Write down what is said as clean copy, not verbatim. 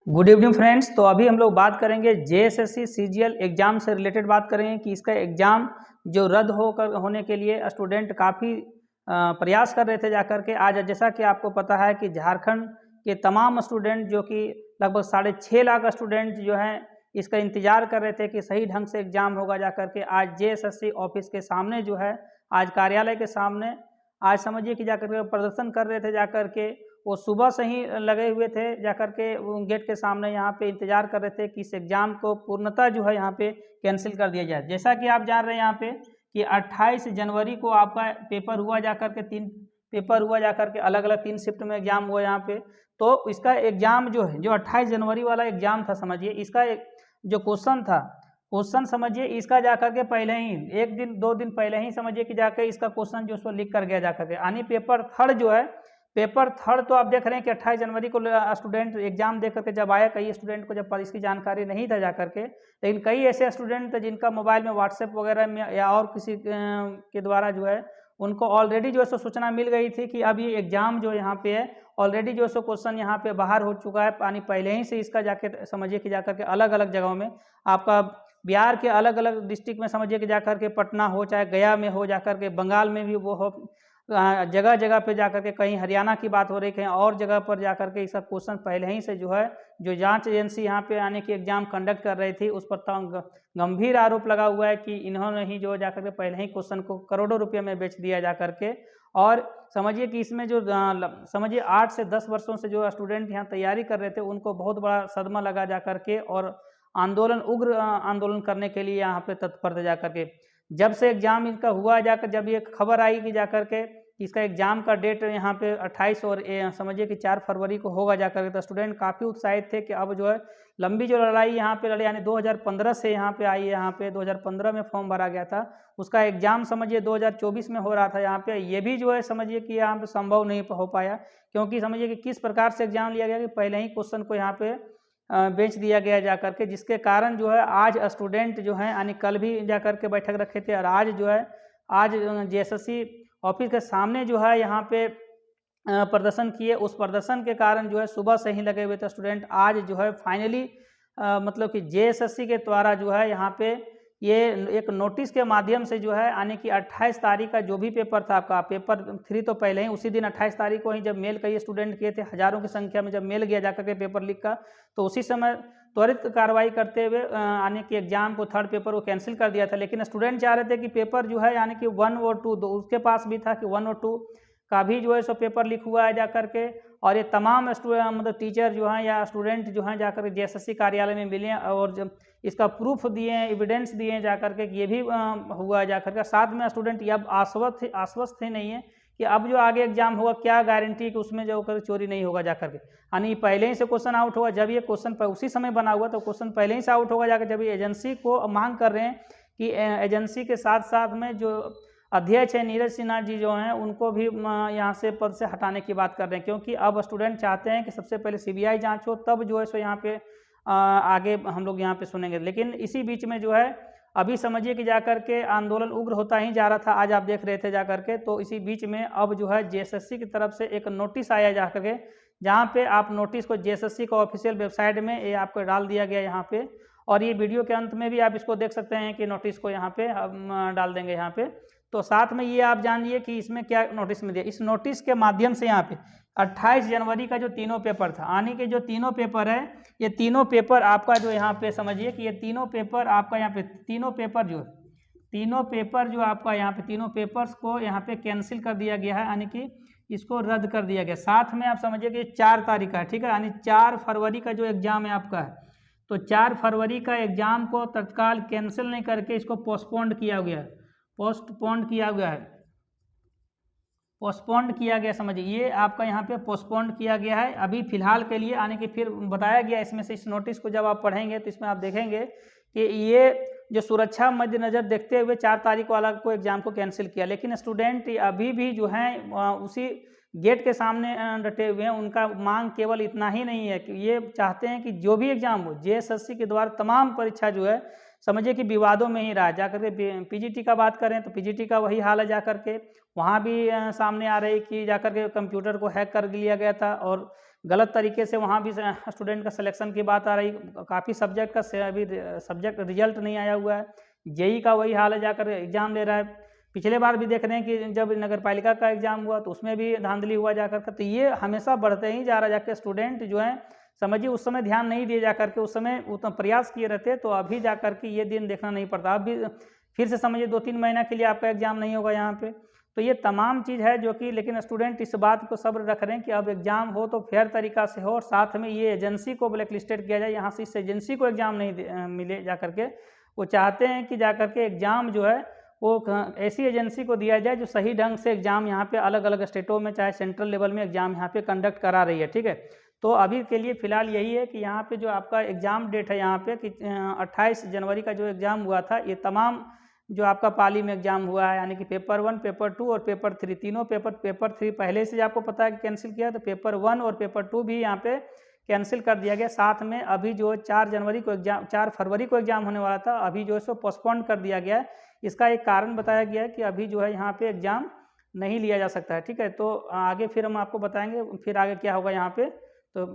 Good evening friends. तो अभी हम लोग बात करेंगे जेएसएससी सीजीएल एग्ज़ाम से रिलेटेड बात करेंगे कि इसका एग्ज़ाम जो रद्द होने के लिए स्टूडेंट काफ़ी प्रयास कर रहे थे जाकर के। आज जैसा कि आपको पता है कि झारखंड के तमाम स्टूडेंट जो कि लगभग 6.5 लाख स्टूडेंट जो हैं इसका इंतज़ार कर रहे थे कि सही ढंग से एग्ज़ाम होगा जाकर के। आज जेएसएससी ऑफिस के सामने जो है, आज कार्यालय के सामने आज समझिए कि जाकर के प्रदर्शन कर रहे थे जाकर के। वो सुबह से ही लगे हुए थे जाकर के वो गेट के सामने यहाँ पे इंतज़ार कर रहे थे कि इस एग्ज़ाम को पूर्णतः जो है यहाँ पे कैंसिल कर दिया जाए। जैसा कि आप जान रहे हैं यहाँ पे कि 28 जनवरी को आपका पेपर हुआ जाकर के, 3 पेपर हुआ जाकर के, अलग अलग 3 शिफ्ट में एग्ज़ाम हुआ यहाँ पे। तो इसका एग्ज़ाम जो है, जो 28 जनवरी वाला एग्ज़ाम था, समझिए इसका जो क्वेश्चन समझिए इसका जाकर के पहले ही 1 दिन 2 दिन पहले ही समझिए कि जाकर इसका क्वेश्चन जो सो लिख कर गया जाकर के। यानी पेपर थर्ड जो है, पेपर थर्ड तो आप देख रहे हैं कि 28 जनवरी को स्टूडेंट एग्जाम दे करके जब आया, कई स्टूडेंट को जब इसकी जानकारी नहीं था जाकर के, लेकिन कई ऐसे स्टूडेंट थे जिनका मोबाइल में व्हाट्सएप वगैरह में या और किसी के द्वारा जो है उनको ऑलरेडी जो है सो सूचना मिल गई थी कि अब ये एग्ज़ाम जो यहाँ पे है ऑलरेडी जो है सो क्वेश्चन यहाँ पे बाहर हो चुका है। पानी पहले ही से इसका जाके समझिए कि जाकर के अलग अलग जगहों में, आपका बिहार के अलग अलग डिस्ट्रिक्ट में समझिए कि जाकर के, पटना हो चाहे गया में हो जाकर के, बंगाल में भी वो हो, जगह जगह पे जाकर के, कहीं हरियाणा की बात हो रही, कहीं और जगह पर जाकर के इसका क्वेश्चन पहले ही से जो है, जो जांच एजेंसी यहाँ पे आने की एग्जाम कंडक्ट कर रही थी उस पर गंभीर आरोप लगा हुआ है कि इन्होंने ही जो जाकर के पहले ही क्वेश्चन को करोड़ों रुपये में बेच दिया जाकर के। और समझिए कि इसमें जो समझिए 8 से 10 वर्षों से जो स्टूडेंट यहाँ तैयारी कर रहे थे उनको बहुत बड़ा सदमा लगा जाकर के, और उग्र आंदोलन करने के लिए यहाँ पे तत्पर थे जाकर के। जब से एग्ज़ाम इनका हुआ जाकर, जब ये खबर आई कि जाकर के इसका एग्ज़ाम का डेट यहाँ पे 28 और समझिए कि 4 फरवरी को होगा जाकर के, तो स्टूडेंट काफ़ी उत्साहित थे कि अब जो है लंबी जो लड़ाई यहाँ पे लड़ी, यानी 2015 से यहाँ पे आई है, यहाँ पे 2015 में फॉर्म भरा गया था, उसका एग्ज़ाम समझिए 2024 में हो रहा था यहाँ पे। ये भी जो है समझिए कि यहाँ पे संभव नहीं हो पाया, क्योंकि समझिए कि किस प्रकार से एग्ज़ाम लिया गया कि पहले ही क्वेश्चन को यहाँ पे बेच दिया गया जाकर के, जिसके कारण जो है आज स्टूडेंट जो हैं, यानी कल भी जाकर के बैठक रखे थे और आज जो है, आज जेएसएससी ऑफिस के सामने जो है यहाँ पे प्रदर्शन किए। उस प्रदर्शन के कारण जो है सुबह से ही लगे हुए थे स्टूडेंट। आज जो है फाइनली मतलब कि जेएसएससी के द्वारा जो है यहाँ पे ये एक नोटिस के माध्यम से जो है, यानी कि 28 तारीख का जो भी पेपर था आपका, पेपर 3 तो पहले ही उसी दिन 28 तारीख को ही जब मेल कई स्टूडेंट किए थे, हज़ारों की संख्या में जब मेल गया जाकर के पेपर लीक का, तो उसी समय त्वरित कार्रवाई करते हुए यानी कि एग्जाम को, थर्ड पेपर को कैंसिल कर दिया था। लेकिन स्टूडेंट चाह रहे थे कि पेपर जो है यानी कि 1 और 2, उसके पास भी था कि 1 और 2 का भी जो है सो पेपर लीक हुआ है जाकर के। और ये तमाम मतलब टीचर जो हैं या स्टूडेंट जो हैं जाकर जेएसएससी कार्यालय में मिले और जब इसका प्रूफ दिए हैं, एविडेंस दिए हैं जाकर के कि ये भी हुआ है जाकर के। साथ में स्टूडेंट ये अब आश्वस्त थे नहीं है कि अब जो आगे एग्जाम होगा, क्या गारंटी कि उसमें जो कर चोरी नहीं होगा जाकर के, यानी पहले ही से क्वेश्चन आउट होगा। जब ये क्वेश्चन पर उसी समय बना हुआ तो क्वेश्चन पहले ही से आउट होगा जाकर। जब ये एजेंसी को मांग कर रहे हैं कि एजेंसी के साथ साथ में जो अध्यक्ष है नीरज सिन्हा जी जो हैं, उनको भी यहाँ से पद से हटाने की बात कर रहे हैं, क्योंकि अब स्टूडेंट चाहते हैं कि सबसे पहले सीबीआई जांच हो, तब जो है सो यहाँ पे आगे हम लोग यहाँ पे सुनेंगे। लेकिन इसी बीच में जो है अभी समझिए कि जाकर के आंदोलन उग्र होता ही जा रहा था, आज आप देख रहे थे जाकर के। तो इसी बीच में अब जो है जेएसएससी की तरफ से एक नोटिस आया जाकर के, जहाँ पे आप नोटिस को जेएसएससी को ऑफिशियल वेबसाइट में ये आपको डाल दिया गया यहाँ पे, और ये वीडियो के अंत में भी आप इसको देख सकते हैं कि नोटिस को यहाँ पे हम डाल देंगे यहाँ पे। तो साथ में ये आप जानिए कि इसमें क्या नोटिस में दिया। इस नोटिस के माध्यम से यहाँ पे 28 जनवरी का जो तीनों पेपर था, यानी कि जो तीनों पेपर है, ये तीनों पेपर आपका जो यहाँ पे समझिए कि ये तीनों पेपर आपका यहाँ पे, तीनों पेपर जो आपका यहाँ पे, तीनों पेपर्स को यहाँ पे कैंसिल कर दिया गया है, यानी कि इसको रद्द कर दिया गया। साथ में आप समझिए कि 4 तारीख का है, ठीक है, यानी 4 फरवरी का जो एग्ज़ाम है आपका है, तो 4 फरवरी का एग्ज़ाम को तत्काल कैंसिल नहीं करके इसको पोस्टपोन्ड किया गया है, पोस्टपोन्ड किया गया समझिए, ये आपका यहाँ पे पोस्टपोन्ड किया गया है अभी फ़िलहाल के लिए। आने की फिर बताया गया इसमें से, इस नोटिस को जब आप पढ़ेंगे तो इसमें आप देखेंगे कि ये जो सुरक्षा मद्देनज़र देखते हुए 4 तारीख वाला को एग्ज़ाम को कैंसिल किया। लेकिन स्टूडेंट अभी भी जो हैं उसी गेट के सामने डटे हुए हैं। उनका मांग केवल इतना ही नहीं है कि ये चाहते हैं कि जो भी एग्ज़ाम हो, जेएसएससी के द्वारा तमाम परीक्षा जो है समझिए कि विवादों में ही रहा। जाकर के पीजीटी का बात करें तो पीजीटी का वही हाल है, जाकर के वहाँ भी सामने आ रही कि जाकर के कंप्यूटर को हैक कर लिया गया था, और गलत तरीके से वहाँ भी स्टूडेंट का सिलेक्शन की बात आ रही, काफ़ी सब्जेक्ट का अभी सब्जेक्ट रिजल्ट नहीं आया हुआ है। जेई का वही हाल है, जाकर एग्ज़ाम ले रहा है। पिछले बार भी देख रहे हैं कि जब नगर पालिका का एग्ज़ाम हुआ तो उसमें भी धांधली हुआ जाकर के। तो ये हमेशा बढ़ते ही जा रहा है, जाकर स्टूडेंट जो है समझिए उस समय ध्यान नहीं दिए जा करके, उस समय उतना प्रयास किए रहते तो अभी जा करके ये दिन देखना नहीं पड़ता। अभी फिर से समझिए 2-3 महीना के लिए आपका एग्ज़ाम नहीं होगा यहाँ पे। तो ये तमाम चीज़ है जो कि, लेकिन स्टूडेंट इस बात को सब्र रख रहे हैं कि अब एग्ज़ाम हो तो फेयर तरीक़ा से हो, और साथ में ये एजेंसी को ब्लैक लिस्टेड किया जाए, यहाँ से इस एजेंसी को एग्ज़ाम नहीं मिले जा करके। वो चाहते हैं कि जा करके एग्ज़ाम जो है वो ऐसी एजेंसी को दिया जाए जो सही ढंग से एग्ज़ाम यहाँ पे अलग अलग स्टेटों में चाहे सेंट्रल लेवल में एग्ज़ाम यहाँ पे कंडक्ट करा रही है, ठीक है। तो अभी के लिए फ़िलहाल यही है कि यहाँ पे जो आपका एग्ज़ाम डेट है यहाँ पे कि 28 जनवरी का जो एग्ज़ाम हुआ था, ये तमाम जो आपका पाली में एग्ज़ाम हुआ है, यानी कि पेपर 1, पेपर 2 और पेपर 3, तीनों पेपर 3 पहले से आपको पता है कि कैंसिल किया, तो पेपर 1 और पेपर 2 भी यहाँ पे कैंसिल कर दिया गया। साथ में अभी जो 4 फरवरी को एग्ज़ाम होने वाला था, अभी जो है सो पोस्टपोन कर दिया गया है। इसका एक कारण बताया गया है कि अभी जो है यहाँ पे एग्ज़ाम नहीं लिया जा सकता है, ठीक है। तो आगे फिर हम आपको बताएंगे फिर आगे क्या होगा यहाँ पे। तो